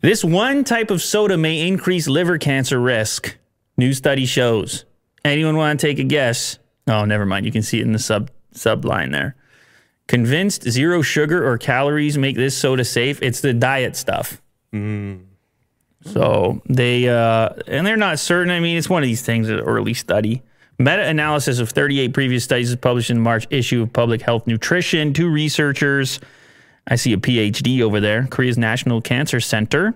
This one type of soda may increase liver cancer risk. New study shows. Anyone want to take a guess? Oh, never mind. You can see it in the subline there. Convinced zero sugar or calories make this soda safe. It's the diet stuff. So they, and they're not certain. I mean, it's one of these things, an early study. Meta-analysis of 38 previous studies is published in the March issue of Public Health Nutrition. 2 researchers, I see a PhD over there, Korea's National Cancer Center,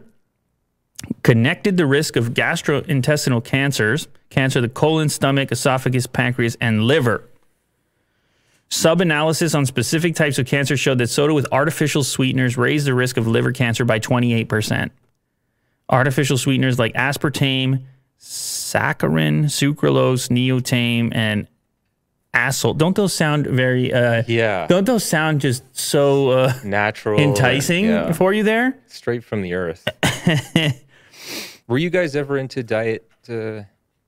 connected the risk of gastrointestinal cancers, cancer of the colon, stomach, esophagus, pancreas, and liver. Sub-analysis on specific types of cancer showed that soda with artificial sweeteners raised the risk of liver cancer by 28%. Artificial sweeteners like aspartame, saccharin, sucralose, neotame, and asol. Don't those sound very, don't those sound just so natural, enticing for you there? Straight from the earth. Were you guys ever into diet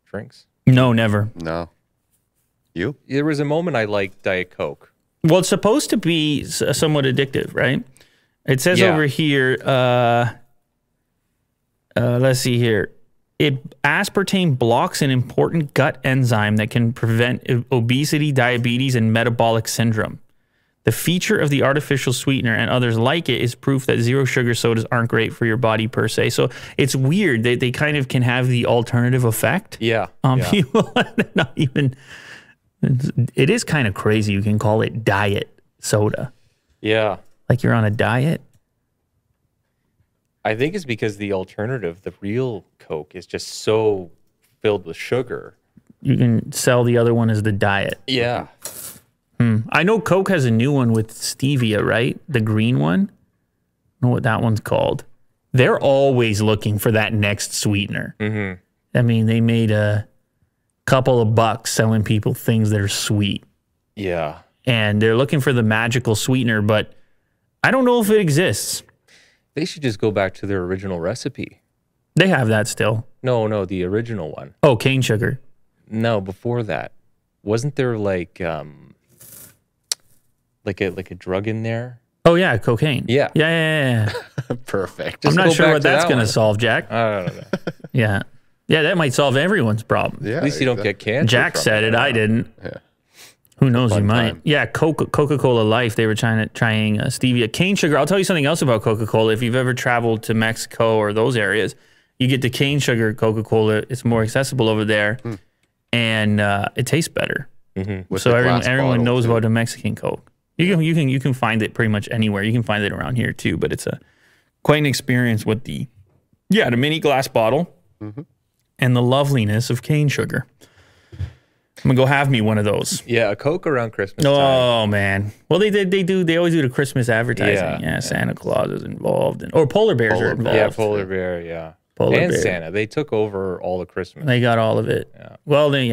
drinks? No, never. No. You? There was a moment I liked Diet Coke. Well, it's supposed to be somewhat addictive, right? It says over here, let's see here. Aspartame blocks an important gut enzyme that can prevent obesity, diabetes, and metabolic syndrome. The feature of the artificial sweetener and others like it is proof that zero sugar sodas aren't great for your body per se. So it's weird that they kind of can have the alternative effect on people. Not even. It is kind of crazy. You can call it diet soda. Yeah. Like you're on a diet. I think it's because the alternative, the real Coke, is just so filled with sugar. You can sell the other one as the diet. Yeah. I know Coke has a new one with stevia, right? The green one. I don't know what that one's called. They're always looking for that next sweetener. I mean, they made a couple of bucks selling people things that are sweet. Yeah. And they're looking for the magical sweetener, but I don't know if it exists. They should just go back to their original recipe. They have that still. No, the original one. Oh, cane sugar. No, before that. Wasn't there like a drug in there? Oh yeah, cocaine. Yeah. Yeah. Perfect. I'm not sure what that's going to solve, Jack. I don't know. Yeah, that might solve everyone's problem. Yeah, At least you don't get cancer. Jack said it. I didn't. Yeah. Who knows? You might. Time. Yeah, Coca-Cola Life. They were trying stevia, cane sugar. I'll tell you something else about Coca-Cola. If you've ever traveled to Mexico or those areas, you get the cane sugar Coca-Cola. It's more accessible over there, and it tastes better. With So the glass everyone bottle, knows too. about a Mexican Coke. You can find it pretty much anywhere. You can find it around here too. But it's quite an experience with the mini glass bottle and the loveliness of cane sugar. I'm gonna go have me one of those. Yeah, a Coke around Christmas time. Oh man. Well, they always do the Christmas advertising. Yeah, Santa Claus is involved, or polar bears are involved. Yeah, polar bear. Yeah, Polar and bear. Santa. They took over all the Christmas. They got all of it. Yeah. Well, then